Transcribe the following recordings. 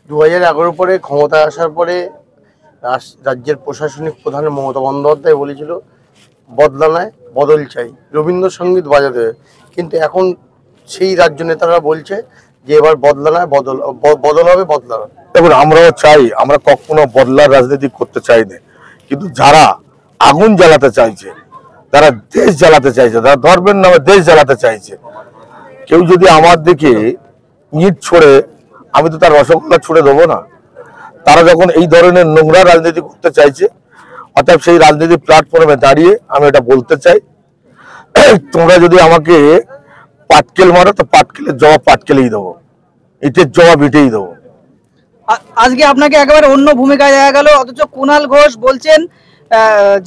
2011 পরে ক্ষমতায় আসার পরে রাজ্যের প্রশাসনিক প্রধান মমতা বন্দ্যোপাধ্যায় বলেছিল বদলা নয় বদল চাই, রবীন্দ্রসঙ্গীত বাজাতে হবে। কিন্তু এখন সেই রাজ্য নেতারা বলছে যে এবার বদলা নয় বদল হবে, বদলা হবে। দেখুন, আমরাও চাই, আমরা কখনো বদলার রাজনীতি করতে চাই না, কিন্তু যারা আগুন জ্বালাতে চাইছে, যারা দেশ জ্বালাতে চাইছে, যারা ধর্মের নামে দেশ জ্বালাতে চাইছে, কেউ যদি আমার দিকে ইট ছড়ে আমি তো তার রসগোল্লা ছুড়ে দেবো না। তারা যখন এই ধরনের নোংরা রাজনীতি করতে চাইছে, অর্থাৎ সেই রাজনীতির প্ল্যাটফর্মে দাঁড়িয়ে আমি এটা বলতে চাই, তোমরা যদি আমাকে পাটকেল মারো তো পাটকেলের জবাব পাটকেলেই দেবো, ইটের জবাব ইটেই দেবো। আজকে আপনাকে একেবারে অন্য ভূমিকায় দেখা গেল, অথচ কুণাল ঘোষ বলছেন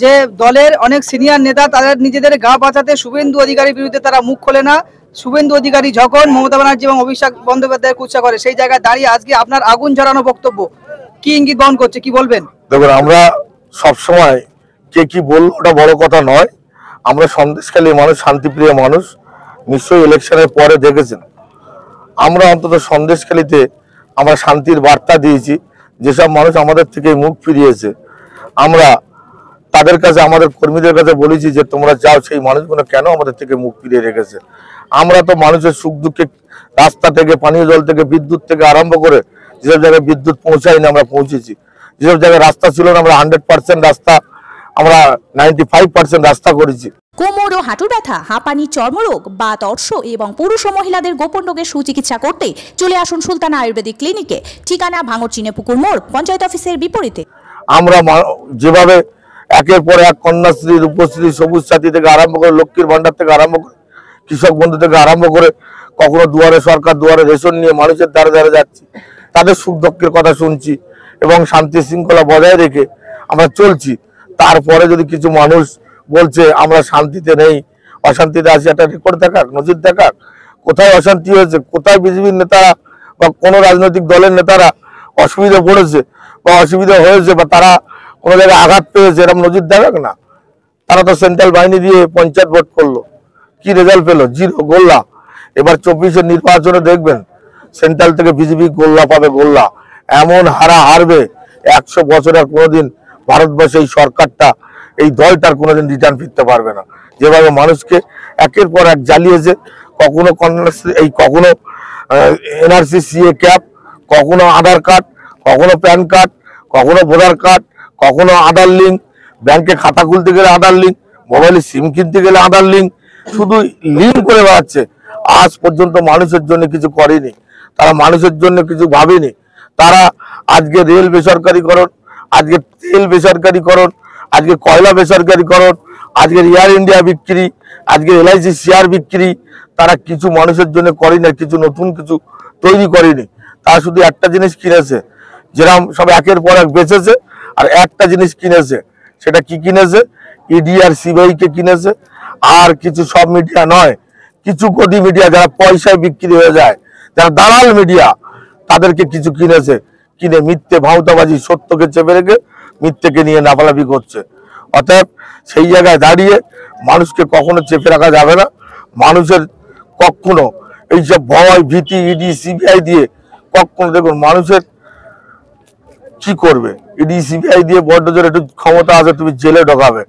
যে দলের অনেক সিনিয়র নেতা তাদের নিজেদের গা বাঁচাতে শুভেন্দু অধিকারীর বিরুদ্ধে তারা মুখ খোলে না। শুভেন্দু অধিকারী যখন মমতা ব্যানার্জি এবং অভিষেক বন্দ্যোপাধ্যায়ের কুৎসা করে, সেই জায়গায় দাঁড়িয়ে আজকে আপনার আগুন ঝরানো বক্তব্য কি ইঙ্গিত বহন করছে, কি বলবেন? দেখুন, আমরা সবসময় কে কি বললো ওটা বড় কথা নয়। আমরা সন্দেশখালী মানুষ, শান্তিপ্রিয় মানুষ। নিশ্চয়ই ইলেকশনের পরে দেখেছেন আমরা অন্তত সন্দেশখালীতে আমরা শান্তির বার্তা দিয়েছি। যেসব মানুষ আমাদের থেকে মুখ ফিরিয়েছে আমরা তাদের কাছে, আমাদের কর্মীদের কাছে বলেছি যে তোমরা যাও, সেই মানুষগুলো কেন আমাদের থেকে মুখ ফিরিয়ে রেখেছে। আমরা তো মানুষের সুখ দুঃখে রাস্তা থেকে, পানীয় জল থেকে, বিদ্যুৎ থেকে আরম্ভ করে যেসব জায়গায় বিদ্যুৎ পৌঁছায়নি আমরা পৌঁছেছি, যেসব জায়গায় রাস্তা ছিল না আমরা 100% রাস্তা, আমরা 95% রাস্তা করেছি। কোমর ও হাঁটুর ব্যথা, হাঁপানি, চর্মরোগ, বাত, অর্শ এবং পুরুষ ও মহিলাদের গোপন রোগের সুচিকিৎসা করতে চলে আসুন সুলতানা আয়ুর্বেদিক ক্লিনিকে। ঠিকানা ভাঙড় চিনেপুকুর মোড়, পঞ্চায়েত অফিসের বিপরীতে। আমরা যেভাবে একের পর এক কন্যাশ্রী, রূপশ্রী, সবুজ সাথী থেকে আরম্ভ করে, লক্ষ্মীর ভান্ডার থেকে আরম্ভ করে, কৃষক বন্ধু থেকে আরম্ভ করে, কখনো দুয়ারে সরকার, দুয়ারে রেশন নিয়ে মানুষের দ্বারে দ্বারে যাচ্ছি, তাদের সুখ দুঃখের কথা শুনছি এবং শান্তি শৃঙ্খলা বজায় রেখে আমরা চলছি। তারপরে যদি কিছু মানুষ বলছে আমরা শান্তিতে নেই, অশান্তিতে আছি, একটা রেকর্ড দেখাক, নজির দেখাক, কোথায় অশান্তি হয়েছে, কোথায় বিজেপির নেতারা বা কোনো রাজনৈতিক দলের নেতারা অসুবিধা পড়েছে বা অসুবিধা হয়েছে বা তারা কোনো জায়গায় আঘাত পেয়েছে, এরকম নজির দেখাক না। তারা তো সেন্ট্রাল বাহিনী দিয়ে পঞ্চায়েত ভোট করলো, কি রেজাল্ট পেলো? 0 গোল্লা। এবার 24-এর নির্বাচনে দেখবেন সেন্ট্রাল থেকে বিজেপি গোল্লা পাবে, গোল্লা। এমন হারবে 100 বছর আর কোনোদিন ভারতবর্ষে এই সরকারটা, এই দলটার কোনোদিন রিটার্ন ফিরতে পারবে না। যেভাবে মানুষকে একের পর এক জ্বালিয়েছে, কখনো কন্যাশ্রী, কখনো এনআরসি, সিএ ক্যাপ, কখনো আধার কার্ড, কখনো প্যান কার্ড, কখনো ভোটার কার্ড, কখনো আধার লিঙ্ক, ব্যাংকে খাতা খুলতে গেলে আধার লিঙ্ক, মোবাইলে সিম কিনতে গেলে আধার লিঙ্ক, শুধু লিঙ্ক করে বেড়াচ্ছে। আজ পর্যন্ত মানুষের জন্য কিছু করেনি, তারা মানুষের জন্য কিছু ভাবেনি। তারা আজকে রেল বেসরকারিকরণ, আজকে তেল বেসরকারিকরণ, আজকে কয়লা বেসরকারিকরণ, আজকের এয়ার ইন্ডিয়া বিক্রি, আজকে এলআইসি শেয়ার বিক্রি, তারা কিছু মানুষের জন্য করেনি, কিছু নতুন কিছু তৈরি করেনি। তারা শুধু একটা জিনিস কিনেছে, যেরকম সব একের পর এক বেচেছে, আর একটা জিনিস কিনেছে। সেটা কি কিনেছে? ইডি আর সিবিআই কে কিনেছে। আর কিছু সব মিডিয়া নয়, কিছু কোটি মিডিয়া যারা পয়সায় বিক্রি হয়ে যায়, যারা দালাল মিডিয়া, তাদেরকে কিছু কিনেছে। কিনে মিথ্যে ভাওতাবাজি, সত্যকে চেপে রেখে মিথ্যেকে নিয়ে লাফালাফি করছে। অতএব সেই জায়গায় দাঁড়িয়ে মানুষকে কখনো চেপে রাখা যাবে না। মানুষের কখনো এইসব ভয় ভীতি ইডি সিবিআই দিয়ে কখনো, দেখুন মানুষের কি করবে, ইডি সিবিআই দিয়ে বড্ড জোরে একটু ক্ষমতা আছে, তুমি জেলে ঢোকাবে।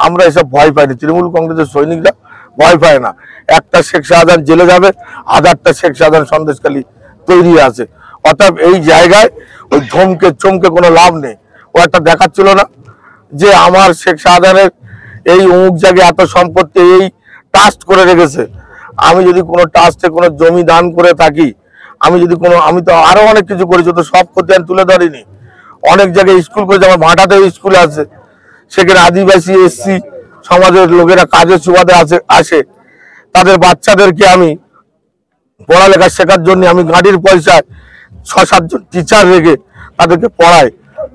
আমরা এসব ভয় পাইনি, তৃণমূল কংগ্রেসের সৈনিকরা ভয় পায় না। একটা শেখ শাহজাহান জেলে যাবে, 1000টা শেখ শাহজাহান সন্দেশখালী তৈরি আছে। অর্থাৎ এই জায়গায় ওই ধমকে চমকে কোনো লাভ নেই। ও একটা দেখাচ্ছিল না যে আমার শেখ শাহজাহানের এই অমুক জায়গায় এত সম্পত্তি, এই ট্রাস্ট করে রেখেছে। আমি যদি কোনো ট্রাস্টে কোনো জমি দান করে থাকি, আমি তো আরো অনেক কিছু করেছি, তো সব করতে আমি তুলে ধরিনি। অনেক জায়গায় স্কুল করেছি, আমার ভাটাতেও স্কুল আছে, সেখানে আদিবাসী এসসি সমাজের লোকেরা কাজের সুবাদে আসে, তাদের বাচ্চাদেরকে আমি পড়ালেখা শেখার জন্য আমি গাড়ির পয়সায় 6-7 জন টিচার রেখে তাদেরকে পড়াই,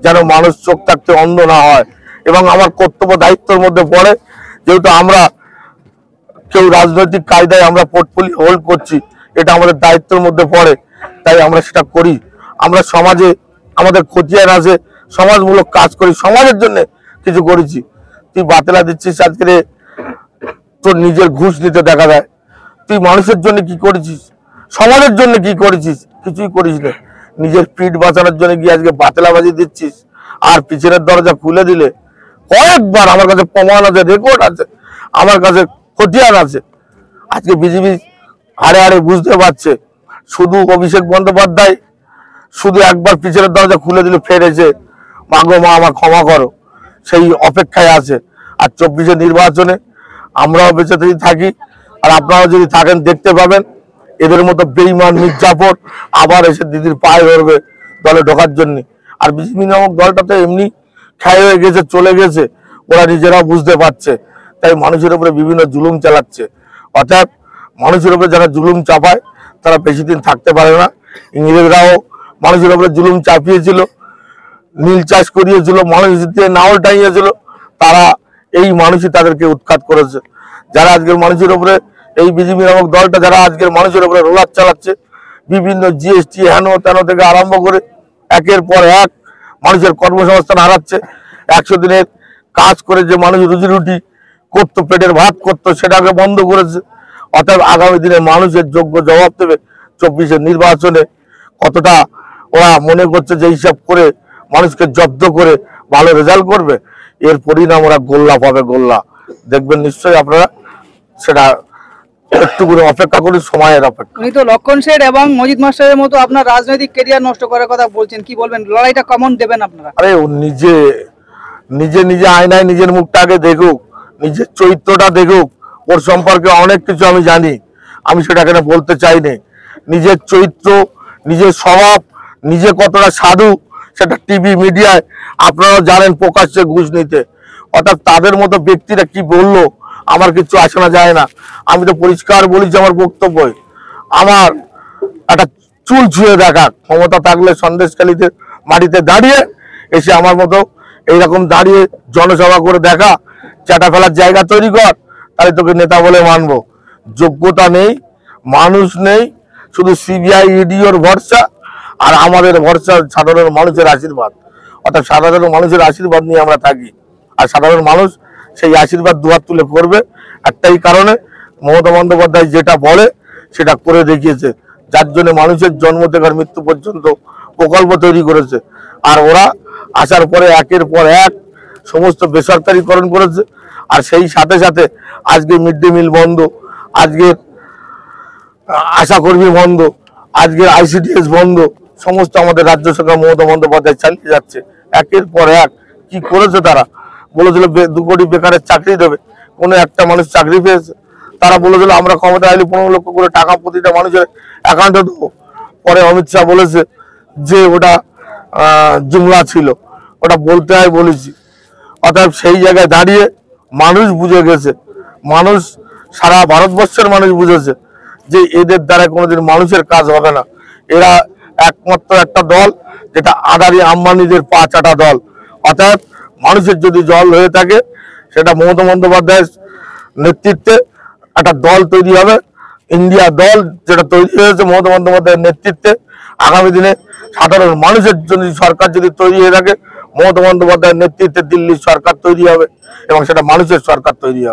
যেন মানুষ চোখ থাকতে অন্ধ না হয়। এবং আমার কর্তব্য দায়িত্বের মধ্যে পড়ে, যেহেতু আমরা কেউ রাজনৈতিক কায়দায় আমরা পোর্টফোলিও হোল্ড করছি, এটা আমাদের দায়িত্বের মধ্যে পড়ে, তাই আমরা সেটা করি। আমরা সমাজে আমাদের খতিয়ান আছে, সমাজমূলক কাজ করি, সমাজের জন্য কিছু করেছি। তুই বাতেলা দিচ্ছিস, আজকে তোর নিজের ঘুষ নিতে দেখা যায়। তুই মানুষের জন্য কি করেছিস, সমাজের জন্য কি করেছিস? কিছুই করিস না। নিজের পিঠ বাঁচানোর জন্য গিয়ে আজকে বাতলাবাজি দিচ্ছিস, আর পিছনের দরজা খুলে দিলে কয়েকবার আমার কাছে প্রমাণ আছে, রেকর্ড আছে, আমার কাছে খতিয়ান আছে। আজকে বিজেপি হাড়ে হাড়ে বুঝতে পারছে শুধু অভিষেক বন্দ্যোপাধ্যায় শুধু একবার পিছনের দরজা খুলে দিলে ফেরেছে, মাগো মা আমার ক্ষমা করো, সেই অপেক্ষায় আছে। আর 24-এর নির্বাচনে আমরাও বেঁচে থাকি, আর আপনারা যদি থাকেন দেখতে পাবেন এদের মতো বেঈমান মির্জাফর আবার এসে দিদির পায়ে ধরবে দলে ঢোকার জন্য। আর বিজেপি নামক দলটা তো এমনি ক্ষয় হয়ে গেছে, চলে গেছে, ওরা নিজেরাও বুঝতে পারছে, তাই মানুষের উপরে বিভিন্ন জুলুম চালাচ্ছে। অর্থাৎ মানুষের উপরে যারা জুলুম চাপায় তারা বেশি দিন থাকতে পারে না। ইংরেজরাও মানুষের উপরে জুলুম চাপিয়েছিল, নীল চাষ করিয়েছিল, মানুষ দিয়ে নাওল টাঙিয়েছিল, তারা এই মানুষই তাদেরকে উৎখাত করেছে। যারা আজকের মানুষের উপরে এই বিজেপি নামক দলটা যারা আজকের মানুষের উপরে রোলার চালাচ্ছে, বিভিন্ন জিএসটি হেন তেন থেকে আরম্ভ করে একের পর এক মানুষের কর্মসংস্থান হারাচ্ছে। 100 দিনের কাজ করে যে মানুষ রুজি রুটি করতো, পেটের ভাত করতো, সেটাকে বন্ধ করেছে। অর্থাৎ আগামী দিনে মানুষের যোগ্য জবাব দেবে 24-এর নির্বাচনে। কতটা ওরা মনে করছে যে হিসাব করে মানুষকে জব্দ করে ভালো রেজাল্ট করবে, এর পরিণাম ওরা গোল্লা পাবে, গোল্লা দেখবেন নিশ্চয়ই আপনারা। সেটা একটু করে অপেক্ষা করি, সময়ের অপেক্ষা। উনি তো লক্ষণ শেঠ এবং মজিদ মাস্টারের মতো আপনার রাজনৈতিক ক্যারিয়ার নষ্ট করার কথা বলছেন, কি বলবেন? লড়াইটা কেমন দেবেন আপনারা? আরে ও নিজে নিজে নিজে আয়নায় নিজের মুখটা আগে দেখুক, নিজের চরিত্রটা দেখুক। ওর সম্পর্কে অনেক কিছু আমি জানি, আমি সেটা এখানে বলতে চাইনি। নিজের চরিত্র, নিজের স্বভাব, নিজে কতটা সাধু সেটা টিভি মিডিয়ায় আপনারা জানেন প্রকাশ্যে ঘুষ নিতে। অর্থাৎ তাদের মতো ব্যক্তিরা কি বললো আমার কিছু আসে না যায় না। আমি তো পরিষ্কার বলেছি আমার বক্তব্যই, আমার একটা চুল ছুঁয়ে দেখা ক্ষমতা থাকলে সন্দেশখালীতে মাটিতে দাঁড়িয়ে এসে আমার মতো এইরকম দাঁড়িয়ে জনসভা করে দেখা, চাটা ফেলার জায়গা তৈরি কর, তাহলে তোকে নেতা বলে মানবো। যোগ্যতা নেই, মানুষ নেই, শুধু সিবিআই ইডিওর ভরসা, আর আমাদের ভরসা সাধারণ মানুষের আশীর্বাদ। অর্থাৎ সাধারণ মানুষের আশীর্বাদ নিয়ে আমরা থাকি, আর সাধারণ মানুষ সেই আশীর্বাদ দুহাত তুলে করবে। একটাই কারণে, মমতা বন্দ্যোপাধ্যায় যেটা বলে সেটা করে দেখিয়েছে, যার জন্য মানুষের জন্ম থেকে মৃত্যু পর্যন্ত প্রকল্প তৈরি করেছে। আর ওরা আসার পরে একের পর এক সমস্ত বেসরকারিকরণ করেছে। আর সেই সাথে সাথে আজকে মিড ডে মিল বন্ধ, আজকের আশাকর্মী বন্ধ, আজকের ICDS বন্ধ, সমস্ত আমাদের রাজ্য সরকার মমতা বন্দ্যোপাধ্যায় চালিয়ে যাচ্ছে একের পর এক। কি করেছে তারা? বলেছিল 2 কোটি বেকারের চাকরি দেবে, কোনো একটা মানুষ চাকরি পেয়েছে? তারা বলেছিল আমরা ক্ষমতা আইলে 15 লক্ষ করে টাকা প্রতিটা মানুষের অ্যাকাউন্টে দেবো। পরে অমিত শাহ বলেছে যে ওটা জুমলা ছিল, ওটা বলতে হয় বলেছি। অর্থাৎ সেই জায়গায় দাঁড়িয়ে মানুষ বুঝে গেছে, মানুষ সারা ভারতবর্ষের মানুষ বুঝেছে যে এদের দ্বারা কোনোদিন মানুষের কাজ হবে না। এরা একমাত্র একটা দল যেটা আদানি আম্বানিদের পা চাটা দল। অর্থাৎ মানুষের যদি জল হয়ে থাকে সেটা মমতা বন্দ্যোপাধ্যায়ের নেতৃত্বে একটা দল তৈরি হবে, ইন্ডিয়া দল যেটা তৈরি হয়েছে মমতা বন্দ্যোপাধ্যায়ের নেতৃত্বে। আগামী দিনে সাধারণ মানুষের জন্য সরকার যদি তৈরি হয়ে থাকে, মমতা বন্দ্যোপাধ্যায়ের নেতৃত্বে দিল্লির সরকার তৈরি হবে এবং সেটা মানুষের সরকার তৈরি হবে।